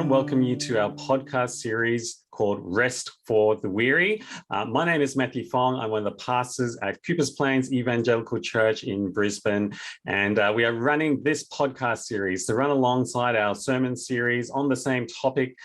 to welcome you to our podcast series called Rest for the Weary. My name is Matthew Fong. I'm one of the pastors at Coopers Plains Evangelical Church in Brisbane. And we are running this podcast series to run alongside our sermon series on the same topic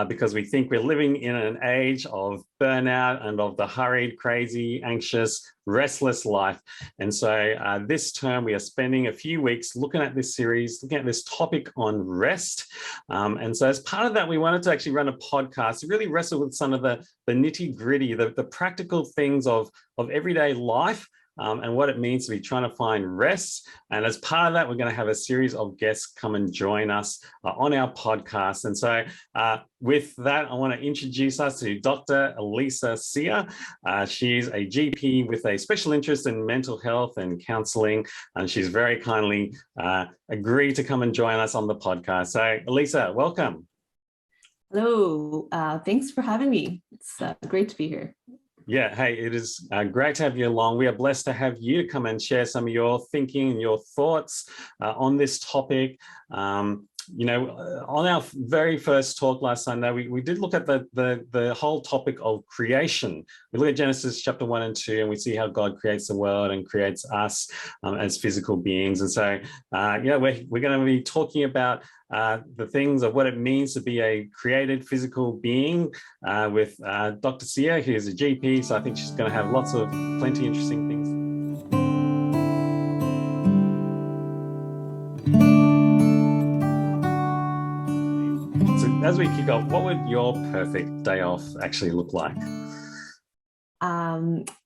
because we think we're living in an age of burnout and of the hurried, crazy, anxious, restless life. And so this term, we are spending a few weeks looking at this series, looking at this topic on rest. And so as part of that, we wanted to actually run a podcast to really wrestle with some of the nitty gritty, the practical things of everyday life and what it means to be trying to find rest. And as part of that, we're going to have a series of guests come and join us on our podcast. And so with that, I want to introduce us to Dr. Elisa Sia. She's a GP with a special interest in mental health and counselling, and she's very kindly agreed to come and join us on the podcast. So Elisa, welcome. Hello, thanks for having me. It's great to be here. Yeah, hey, it is great to have you along. We are blessed to have you to come and share some of your thinking and your thoughts on this topic. On our very first talk last Sunday, we did look at the whole topic of creation. We look at Genesis chapter 1 and 2, and we see how God creates the world and creates us as physical beings. And so, we're going to be talking about the things of what it means to be a created physical being with Dr. Sia, who's a GP. So I think she's going to have plenty interesting things. As we kick off, what would your perfect day off actually look like?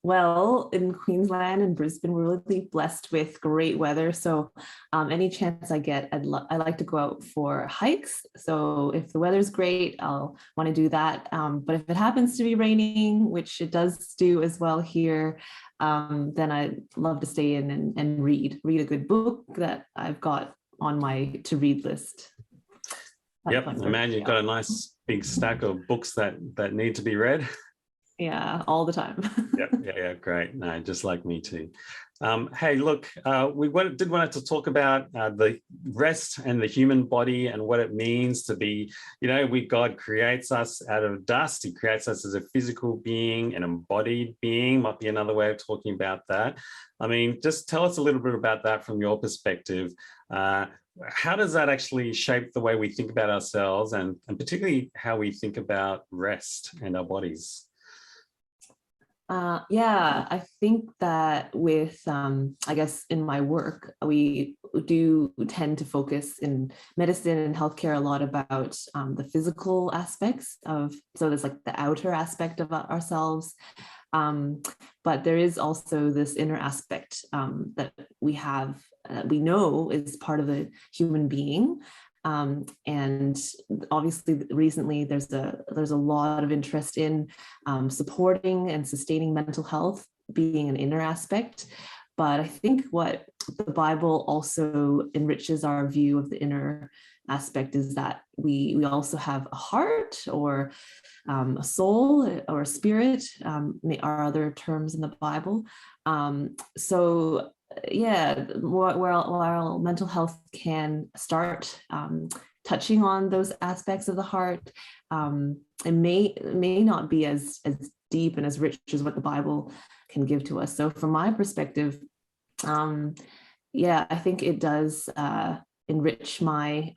Well, in Queensland and Brisbane, we're really blessed with great weather. So any chance I get, I like to go out for hikes. So if the weather's great, I'll want to do that. But if it happens to be raining, which it does do as well here, then I'd love to stay in and read a good book that I've got on my to-read list. Yep, I imagine you've got a nice big stack of books that need to be read. Yeah, all the time. Yeah, great. No, just like me too. Hey, look, we wanted to talk about the rest and the human body and what it means to be, God creates us out of dust. He creates us as a physical being, an embodied being, might be another way of talking about that. I mean, just tell us a little bit about that from your perspective. How does that actually shape the way we think about ourselves and particularly how we think about rest and our bodies? I think that with, I guess in my work, we do tend to focus in medicine and healthcare a lot about the physical aspects so there's like the outer aspect of ourselves. But there is also this inner aspect that we have, we know is part of the human being. And obviously recently there's a lot of interest in supporting and sustaining mental health being an inner aspect. But I think what the Bible also enriches our view of the inner aspect is that we also have a heart or a soul or a spirit, are other terms in the Bible. While mental health can start touching on those aspects of the heart, it may not be as deep and as rich as what the Bible can give to us. So from my perspective, I think it does enrich my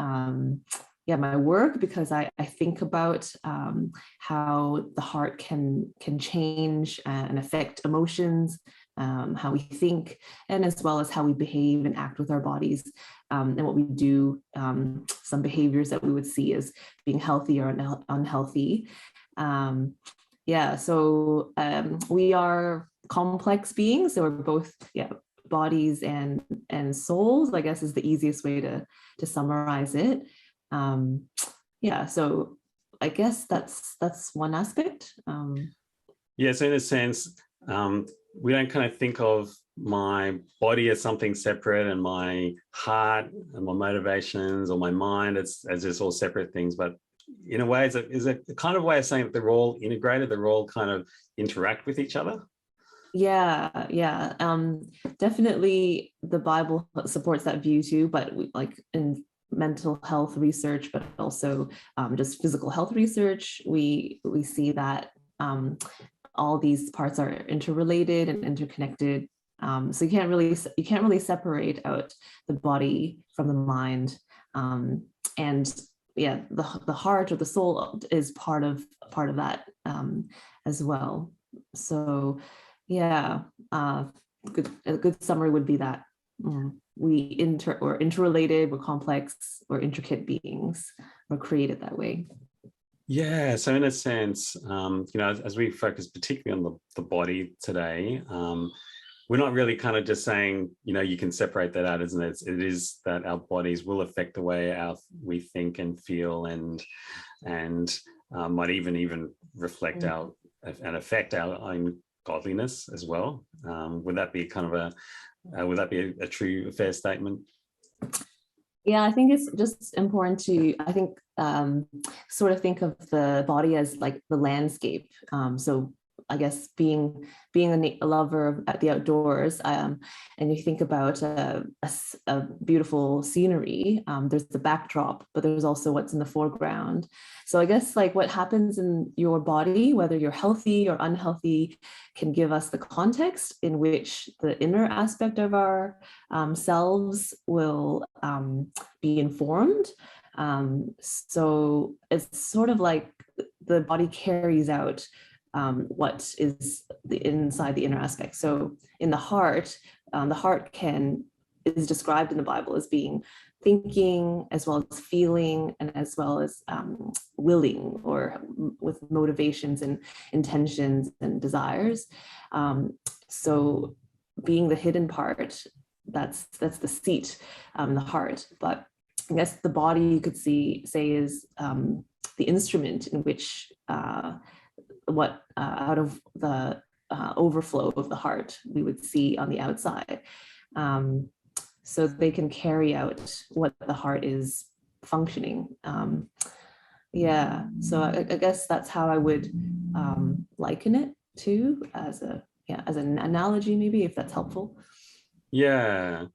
my work, because I think about how the heart can change and affect emotions, how we think, and as well as how we behave and act with our bodies, and what we do, some behaviors that we would see as being healthy or unhealthy. So we are complex beings, so we're both bodies and souls, I guess, is the easiest way to summarize it. So I guess that's one aspect. Yes, in a sense, we don't kind of think of my body as something separate and my heart and my motivations or my mind as just all separate things. But in a way, is a kind of way of saying that they're all integrated, they're all kind of interact with each other. Definitely the Bible supports that view too, but in mental health research, but also just physical health research, we see that all these parts are interrelated and interconnected. So you can't really separate out the body from the mind. And yeah, the heart or the soul is part of that as well. So yeah, a good summary would be that we're interrelated, we're complex, we're intricate beings, we're created that way. Yeah, so in a sense, as we focus particularly on the body today, we're not really kind of just saying, you can separate that out, isn't it? It is that our bodies will affect the way we think and feel, and might even reflect and affect our own godliness as well. Would that be a true, fair statement? Yeah, I think it's just important to, sort of think of the body as like the landscape. So I guess being a lover of the outdoors, and you think about a beautiful scenery, there's the backdrop, but there's also what's in the foreground. So I guess like what happens in your body, whether you're healthy or unhealthy, can give us the context in which the inner aspect of our selves will be informed. So it's sort of like the body carries out what is inside the inner aspect. So in the heart is described in the Bible as being thinking, as well as feeling, and as well as willing, or with motivations and intentions and desires. So being the hidden part, that's the seat, the heart. But I guess the body, you could say is the instrument in which what out of the overflow of the heart we would see on the outside. So they can carry out what the heart is functioning. So I guess that's how I would liken it to, as an analogy, maybe, if that's helpful. Yeah.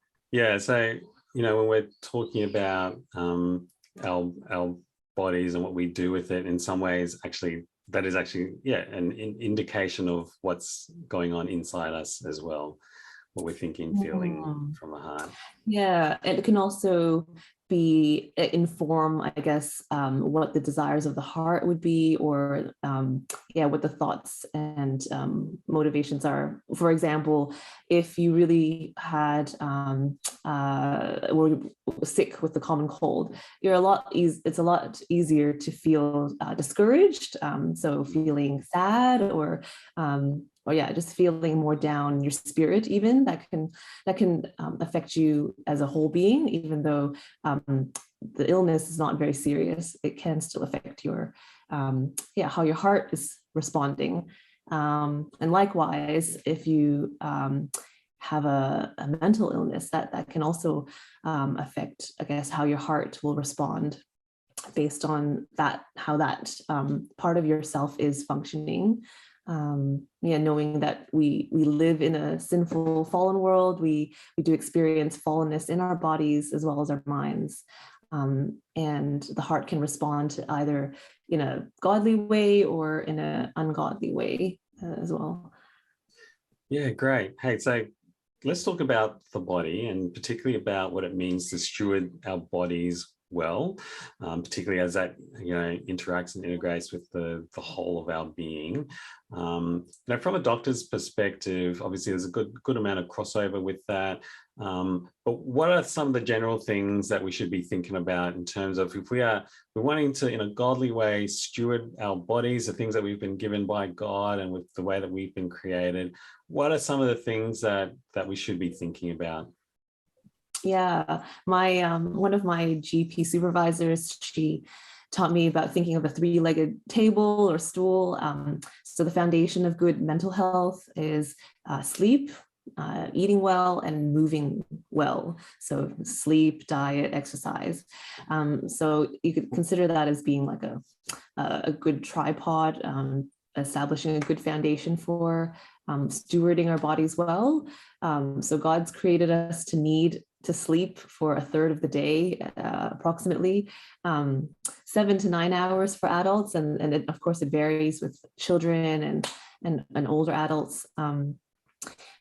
So when we're talking about our bodies and what we do with it, in some ways, that is an indication of what's going on inside us as well, what we're thinking, feeling from the heart. Yeah, and it can also inform, I guess, what the desires of the heart would be, or what the thoughts and motivations are. For example, if you really had were sick with the common cold, it's a lot easier to feel discouraged, so feeling sad, or just feeling more down in your spirit, even that can affect you as a whole being, even though the illness is not very serious. It can still affect your how your heart is responding. And likewise, if you have a mental illness, that can also affect, I guess, how your heart will respond based on how that part of yourself is functioning. Knowing that we live in a sinful, fallen world, we do experience fallenness in our bodies as well as our minds, and the heart can respond to either in a godly way or in an ungodly way as well. Yeah, great. Hey, so let's talk about the body, and particularly about what it means to steward our bodies well, particularly as that interacts and integrates with the whole of our being. From a doctor's perspective, obviously there's a good amount of crossover with that. But what are some of the general things that we should be thinking about in terms of, if we're wanting to, in a godly way, steward our bodies, the things that we've been given by God and with the way that we've been created? What are some of the things that we should be thinking about? Yeah, my one of my GP supervisors, she taught me about thinking of a three-legged table or stool. So the foundation of good mental health is sleep, eating well, and moving well. So sleep, diet, exercise. So you could consider that as being like a good tripod, establishing a good foundation for stewarding our bodies well. So God's created us to need to sleep for a third of the day, approximately, 7 to 9 hours for adults. And it, of course, it varies with children and older adults.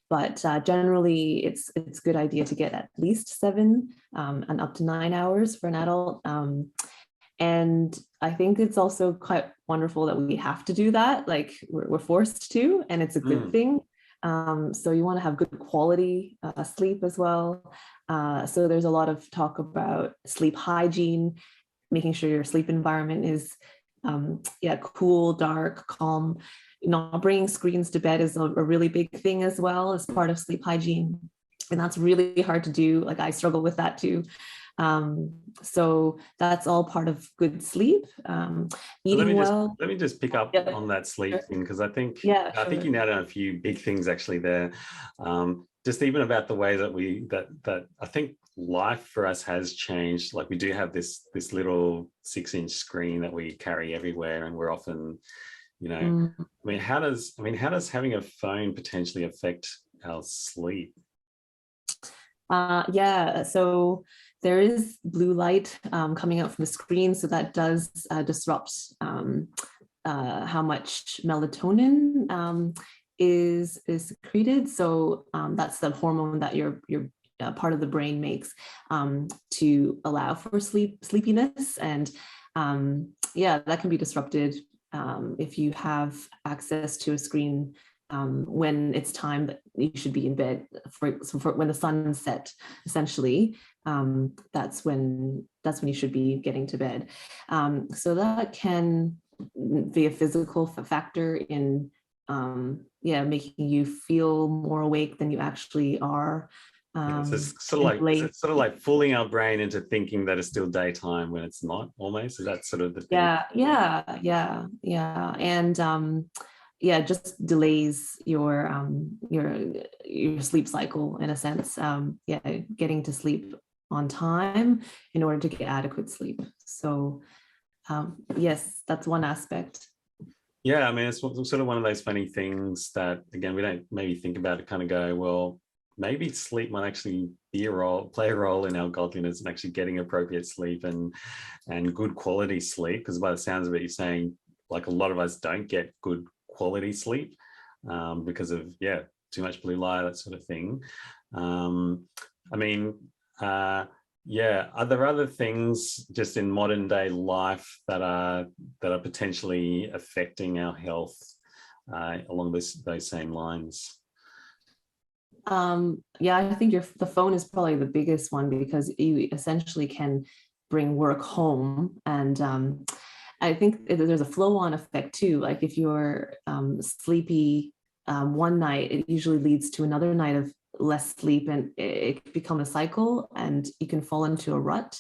But generally, it's a good idea to get at least 7 and up to 9 hours for an adult. And I think it's also quite wonderful that we have to do that. Like we're forced to, and it's a good thing. So you want to have good quality sleep as well. So there's a lot of talk about sleep hygiene, making sure your sleep environment is cool, dark, calm. Not bringing screens to bed is a really big thing as well as part of sleep hygiene. And that's really hard to do. Like I struggle with that too. So that's all part of good sleep. Eating well. Let me just pick up on that sleep thing, because I think I think you nailed on a few big things actually there. Just even about the way that that I think life for us has changed. Like we do have this little 6-inch screen that we carry everywhere, and we're often, I mean, how does having a phone potentially affect our sleep? So there is blue light coming out from the screen, so that does disrupt how much melatonin is secreted. So that's the hormone that your part of the brain makes to allow for sleepiness, and that can be disrupted if you have access to a screen when it's time that you should be in bed. For when the sun's set, essentially, that's when you should be getting to bed. So that can be a physical factor in making you feel more awake than you actually are. It's sort of like fooling our brain into thinking that it's still daytime when it's not, almost. Is that sort of the thing? And just delays your sleep cycle in a sense. Getting to sleep on time in order to get adequate sleep. So yes, that's one aspect. Yeah, I mean, it's sort of one of those funny things that, again, we don't maybe think about it, kind of go, well, maybe sleep might actually play a role in our godliness and actually getting appropriate sleep and good quality sleep. Because by the sounds of it, you're saying like a lot of us don't get good quality sleep because of too much blue light, that sort of thing. I mean, are there other things just in modern day life that are potentially affecting our health along those same lines? I think the phone is probably the biggest one, because you essentially can bring work home, and I think there's a flow-on effect too. Like if you're sleepy one night, it usually leads to another night of less sleep, and it can become a cycle, and you can fall into a rut.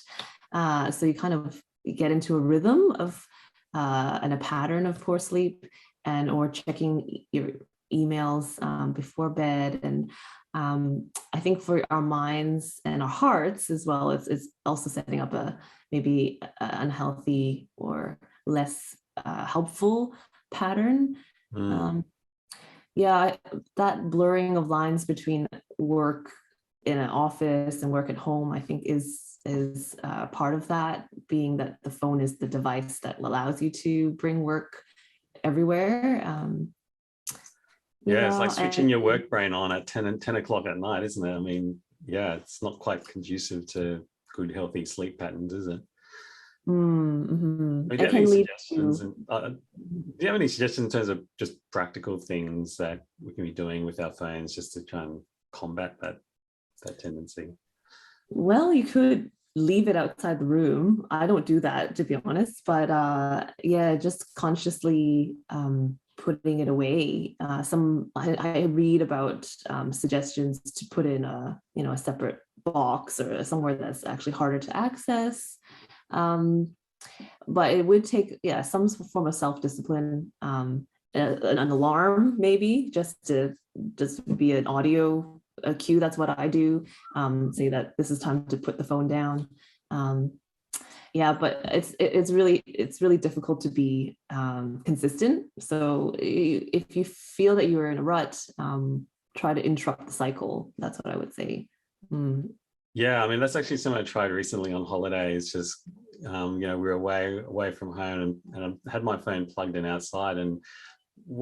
So you kind of get into a rhythm of and a pattern of poor sleep, or checking your emails before bed. And I think for our minds and our hearts as well, it's also setting up maybe unhealthy or less helpful pattern. That blurring of lines between work in an office and work at home, I think is part of that, being that the phone is the device that allows you to bring work everywhere. It's like switching your work brain on at 10 o'clock at night, isn't it? I mean, it's not quite conducive to good, healthy sleep patterns, is it? Mm-hmm. Do you have any suggestions? Do you have any suggestions in terms of just practical things that we can be doing with our phones just to try and combat that tendency? Well, you could leave it outside the room. I don't do that, to be honest, but just consciously putting it away. I read about suggestions to put in a separate box or somewhere that's actually harder to access. But it would take some form of self-discipline, an alarm maybe, just be an audio cue. That's what I do, say that this is time to put the phone down. But it's really difficult to be consistent. So if you feel that you're in a rut, try to interrupt the cycle. That's what I would say. Yeah, I mean, that's actually something I tried recently on holiday. It's just, we were away from home, and I had my phone plugged in outside, and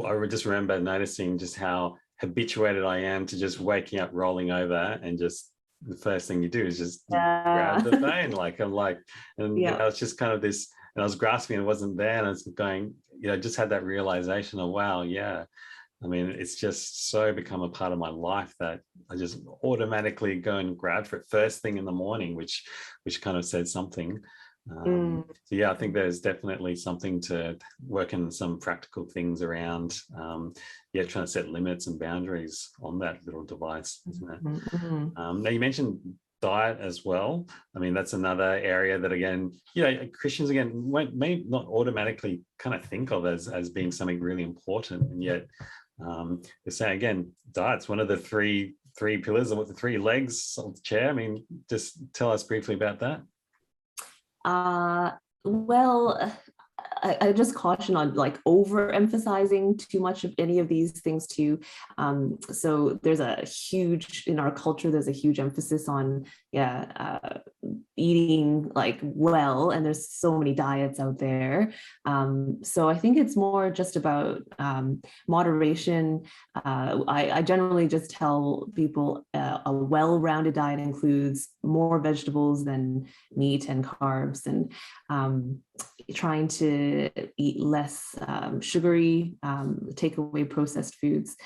I would just remember noticing just how habituated I am to just waking up, rolling over, and just the first thing you do is just grab Yeah. the phone. And Yeah. it's just kind of this, and I was grasping, it wasn't there, and I was going, just had that realization of, wow, yeah. I mean, it's just so become a part of my life that I just automatically go and grab for it first thing in the morning, which kind of says something. Mm. So yeah, I think there's definitely something to work in some practical things around, trying to set limits and boundaries on that little device, isn't it? Mm-hmm. Now you mentioned diet as well. I mean, that's another area that, again, Christians again may not automatically kind of think of as being something really important, and yet they're saying, again, diet's one of the three pillars, or the three legs of the chair. I mean, just tell us briefly about that. Well, I just caution on like overemphasizing too much of any of these things too. So there's a huge, in our culture, there's a huge emphasis on eating like well, and there's so many diets out there. So I think it's more just about moderation. I generally just tell people a well-rounded diet includes more vegetables than meat and carbs, and trying to eat less sugary, take away processed foods.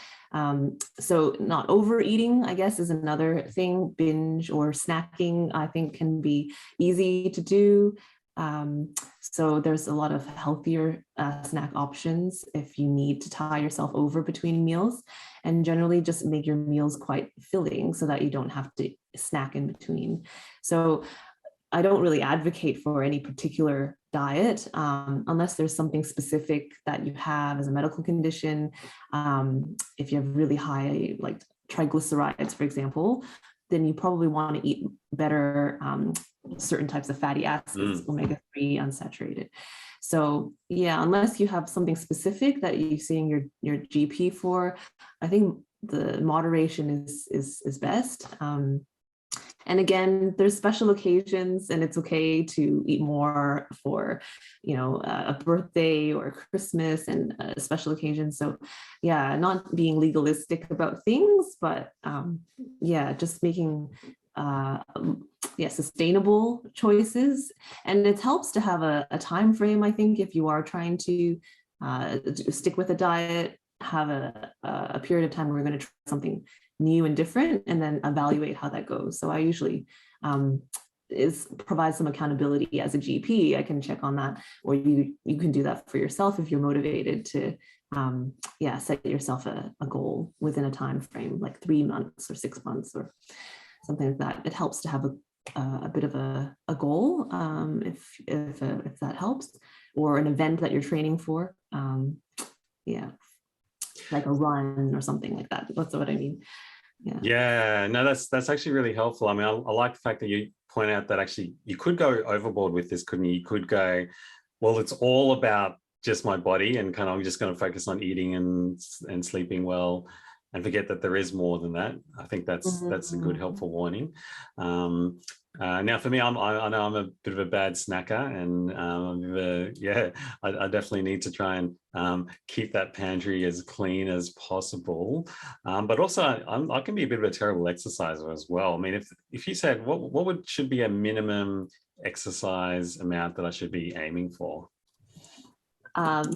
So not overeating, I guess, is another thing. Binge or snacking, I think, can be easy to do. So there's a lot of healthier snack options if you need to tie yourself over between meals, and generally just make your meals quite filling so that you don't have to snack in between. So I don't really advocate for any particular diet unless there's something specific that you have as a medical condition. If you have really high, like triglycerides, for example, then you probably want to eat better certain types of fatty acids, omega-3 unsaturated. So yeah, unless you have something specific that you're seeing your GP for, I think the moderation is best. And again, there's special occasions, and it's okay to eat more for, a birthday or Christmas and a special occasion. So yeah, not being legalistic about things, but just making sustainable choices. And it helps to have a time frame, I think, if you are trying to stick with a diet, have a period of time where we're going to try something new and different, and then evaluate how that goes. So I usually provide some accountability as a GP. I can check on that, or you can do that for yourself if you're motivated to set yourself a goal within a time frame, like 3 months or 6 months or something like that. It helps to have a bit of a goal, if that helps, or an event that you're training for. Like a run or something like that. That's what I mean. Yeah, no, that's actually really helpful. I mean, I like the fact that you point out that actually you could go overboard with this, couldn't you? You could go, well, it's all about just my body, and kind of I'm just going to focus on eating and sleeping well, and forget that there is more than that. I think that's a good, helpful warning. Now, for me, I know I'm a bit of a bad snacker, and I definitely need to try and keep that pantry as clean as possible. But also, I can be a bit of a terrible exerciser as well. I mean, if you said what should be a minimum exercise amount that I should be aiming for?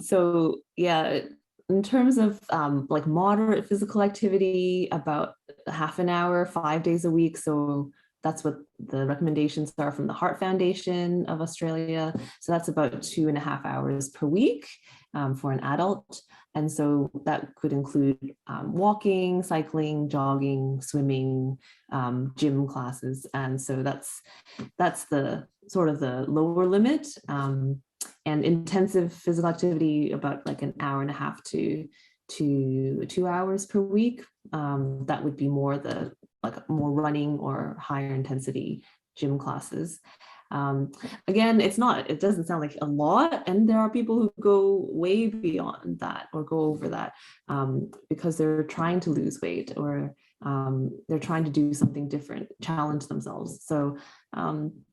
So yeah, in terms of like moderate physical activity, about half an hour, 5 days a week. So that's what the recommendations are from the Heart Foundation of Australia. So that's about 2.5 hours per week for an adult. And so that could include walking, cycling, jogging, swimming, gym classes. And so that's the sort of the lower limit. And intensive physical activity, about like an hour and a half to 2 hours per week. That would be more more running or higher intensity gym classes. Again, it doesn't sound like a lot, and there are people who go way beyond that or go over that because they're trying to lose weight, or they're trying to do something different, challenge themselves. So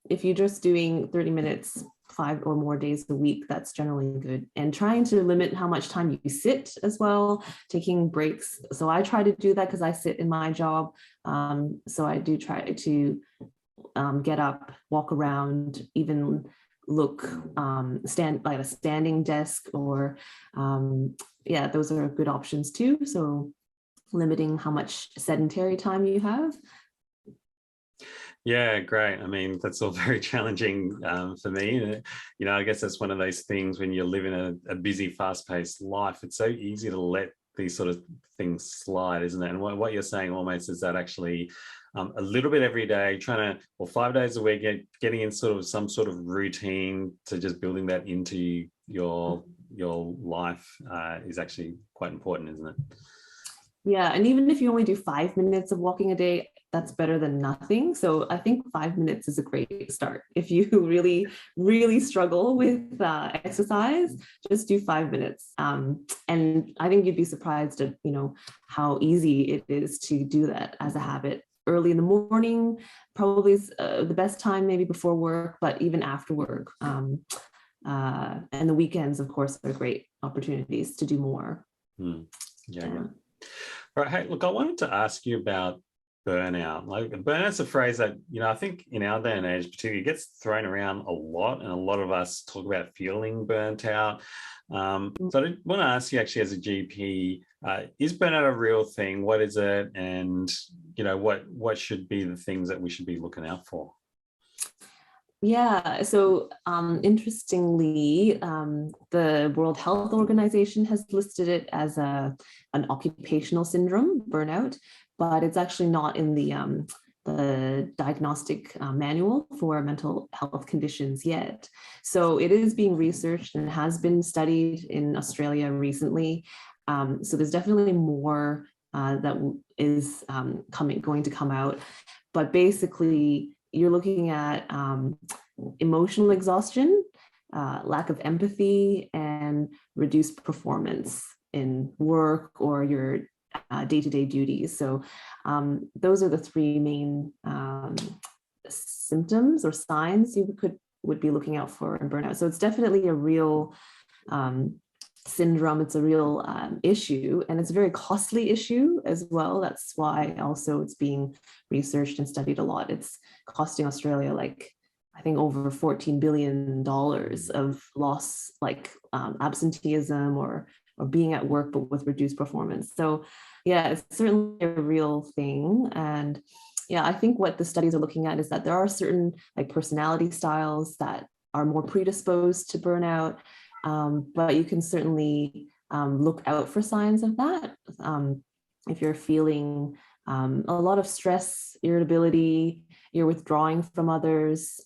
if you're just doing 30 minutes 5 or more days a week, that's generally good. And trying to limit how much time you sit as well, taking breaks. So I try to do that because I sit in my job. So I do try to get up, walk around, even look, stand like a standing desk, or yeah, those are good options too. So limiting how much sedentary time you have. Yeah, great. I mean, that's all very challenging for me. You know, I guess that's one of those things when you live in a busy, fast-paced life, it's so easy to let these sort of things slide, isn't it? And what you're saying almost is that actually a little bit every day, trying to, or 5 days a week, getting in sort of some sort of routine to just building that into your life is actually quite important, isn't it? Yeah, and even if you only do 5 minutes of walking a day, that's better than nothing. So I think 5 minutes is a great start. If you really, really struggle with exercise, just do 5 minutes. And I think you'd be surprised at, how easy it is to do that as a habit. Early in the morning, probably is the best time, maybe before work, but even after work. And the weekends, of course, are great opportunities to do more. Yeah. All right. Hey, look, I wanted to ask you about burnout. Like, burnout's a phrase that, I think in our day and age, particularly, gets thrown around a lot, and a lot of us talk about feeling burnt out. So I want to ask you, actually, as a GP, is burnout a real thing? What is it? And, what should be the things that we should be looking out for? Yeah, so interestingly, the World Health Organization has listed it as an occupational syndrome, burnout, but it's actually not in the diagnostic manual for mental health conditions yet. So it is being researched and has been studied in Australia recently. So there's definitely more that is going to come out, but basically, you're looking at emotional exhaustion, lack of empathy, and reduced performance in work or your day-to-day duties. So those are the 3 main symptoms or signs you would be looking out for in burnout. So it's definitely a real syndrome. It's a real issue, and it's a very costly issue as well. That's why also it's being researched and studied a lot. It's costing Australia I think over $14 billion of loss, absenteeism or being at work but with reduced performance. So yeah, it's certainly a real thing. And yeah, I think what the studies are looking at is that there are certain personality styles that are more predisposed to burnout. But you can certainly look out for signs of that. If you're feeling a lot of stress, irritability, you're withdrawing from others,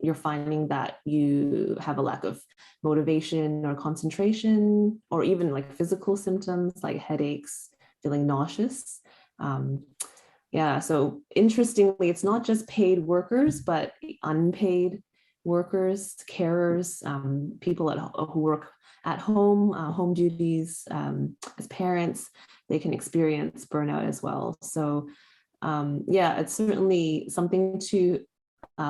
you're finding that you have a lack of motivation or concentration, or even physical symptoms like headaches, feeling nauseous. Yeah, so interestingly, it's not just paid workers, but unpaid workers, carers, people who work at home, home duties, as parents, they can experience burnout as well. So yeah, it's certainly something to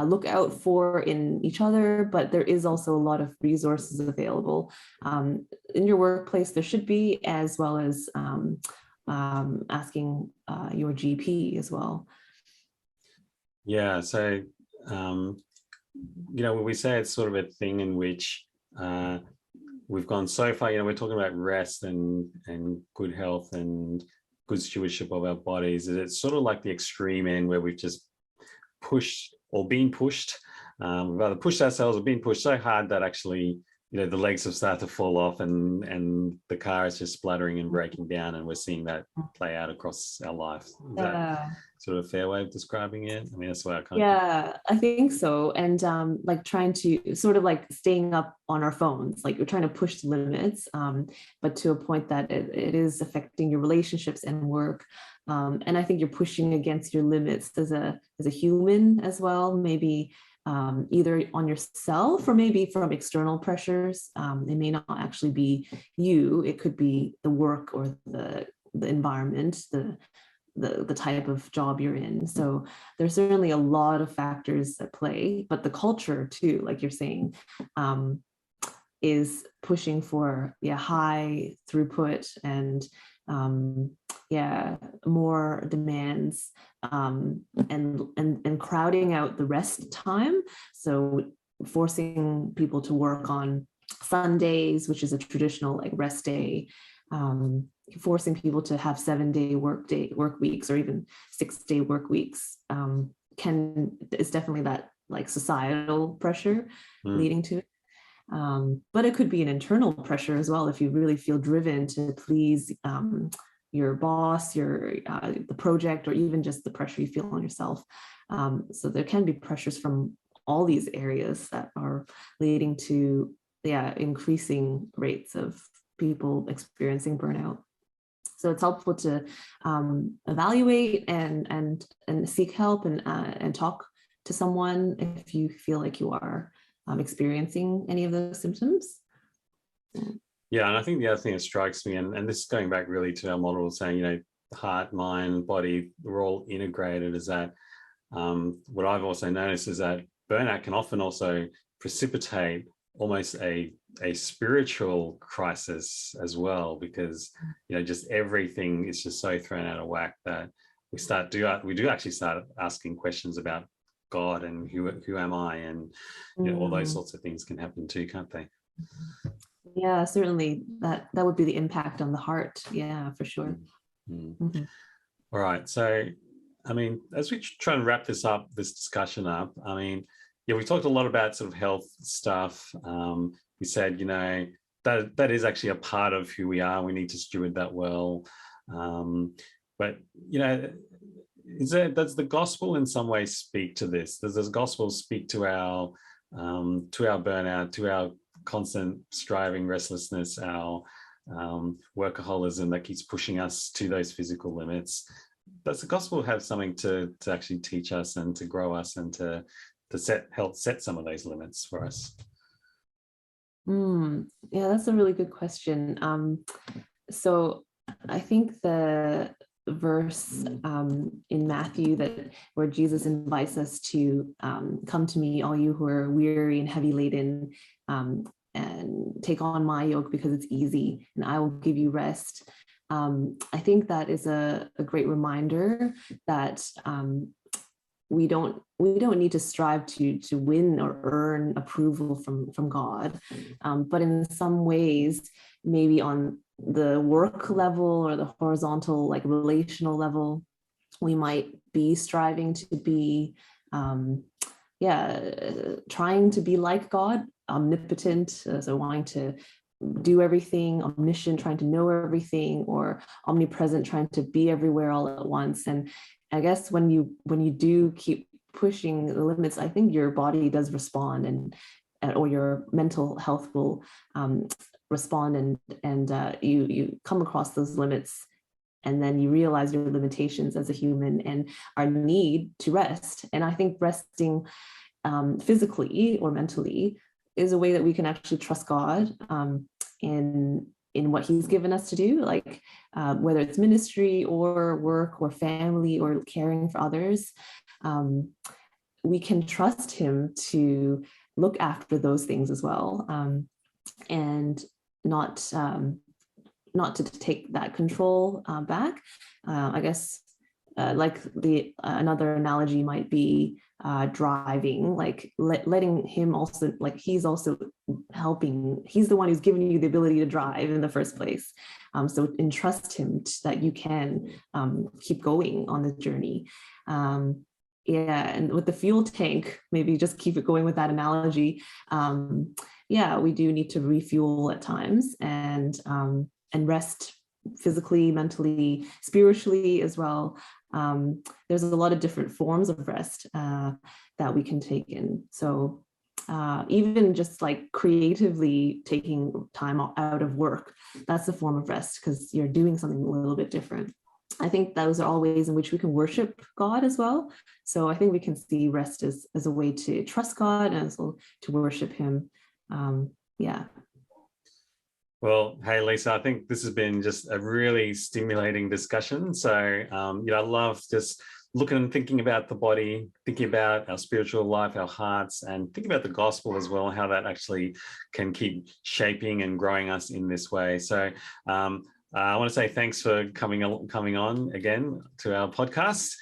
look out for in each other, but there is also a lot of resources available in your workplace. There should be, as well as asking your GP as well. Yeah, so when we say it's sort of a thing in which we've gone so far, we're talking about rest and good health and good stewardship of our bodies. It's sort of like the extreme end where we've just pushed or been pushed. We've either pushed ourselves or been pushed so hard that actually, the legs have started to fall off and the car is just spluttering and breaking down, and we're seeing that play out across our life. Is that sort of a fair way of describing it? I mean, that's why I kind of... I think so. And trying to sort of staying up on our phones, we're trying to push the limits, but to a point that it is affecting your relationships and work. And I think you're pushing against your limits as a human as well, maybe either on yourself or maybe from external pressures. It may not actually be you. It could be the work or the environment, the the type of job you're in. So there's certainly a lot of factors at play, but the culture too, like you're saying, is pushing for high throughput and more demands, and crowding out the rest time. So forcing people to work on Sundays, which is a traditional like rest day, forcing people to have 7-day work weeks or even 6-day work weeks, is definitely that like societal pressure leading to it. But it could be an internal pressure as well if you really feel driven to please your boss, the project, or even just the pressure you feel on yourself. So there can be pressures from all these areas that are leading to increasing rates of people experiencing burnout. So it's helpful to evaluate and seek help and talk to someone if you feel like you are experiencing any of those symptoms. Yeah, and I think the other thing that strikes me, and this is going back really to our model of saying, heart, mind, body, we're all integrated, is that what I've also noticed is that burnout can often also precipitate almost a spiritual crisis as well, because just everything is just so thrown out of whack that we do actually start asking questions about God and who am I, and all those sorts of things can happen too, can't they? Yeah, certainly that would be the impact on the heart. Yeah, for sure. Mm-hmm. All right, so I mean, as we try and wrap this discussion up, I mean, we talked a lot about sort of health stuff. We said, that is actually a part of who we are. We need to steward that well. But does the gospel in some way speak to this? Does the gospel speak to our burnout, to our constant striving, restlessness, our workaholism that keeps pushing us to those physical limits? Does the gospel have something to actually teach us and to grow us and to help set some of those limits for us? Yeah, that's a really good question. So I think the verse in Matthew where Jesus invites us to come to me, all you who are weary and heavy laden, and take on my yoke because it's easy and I will give you rest. I think that is a great reminder that we don't need to strive to win or earn approval from God, but in some ways, maybe on the work level or the horizontal, like relational level, we might be striving to be, trying to be like God, omnipotent, so wanting to do everything, omniscient, trying to know everything, or omnipresent, trying to be everywhere all at once. And I guess when you do keep pushing the limits, I think your body does respond, or your mental health will respond, and you come across those limits, and then you realize your limitations as a human and our need to rest. And I think resting physically or mentally is a way that we can actually trust God in what he's given us to do, like whether it's ministry or work or family or caring for others. We can trust him to look after those things as well, and not to take that control back. I guess like another analogy might be driving, like letting him also, like he's also helping. He's the one who's given you the ability to drive in the first place. So entrust him that you can keep going on the journey. And with the fuel tank, maybe just keep it going with that analogy. We do need to refuel at times and rest physically, mentally, spiritually as well. There's a lot of different forms of rest that we can take in. So even just like creatively taking time out of work, that's a form of rest because you're doing something a little bit different. I think those are all ways in which we can worship God as well. So I think we can see rest as a way to trust God and also to worship him. Well, hey, Lisa, I think this has been just a really stimulating discussion. So, I love just looking and thinking about the body, thinking about our spiritual life, our hearts, and thinking about the gospel as well, how that actually can keep shaping and growing us in this way. So, I want to say thanks for coming on again to our podcast.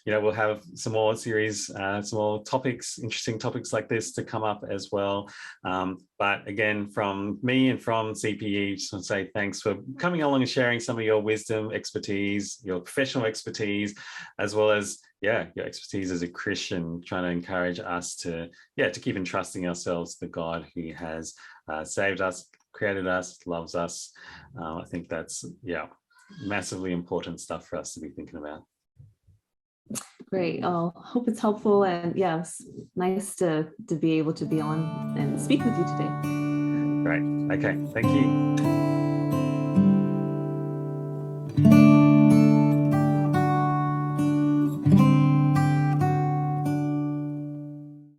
We'll have some more series, some more topics, interesting topics like this to come up as well. But again, from me and from CPE, just want to say thanks for coming along and sharing some of your wisdom, expertise, your professional expertise, as well as your expertise as a Christian, trying to encourage us to keep entrusting ourselves to the God who has saved us, created us, loves us. I think that's massively important stuff for us to be thinking about. Great. I hope it's helpful, and it's nice to be able to be on and speak with you today. Great. Okay. Thank you.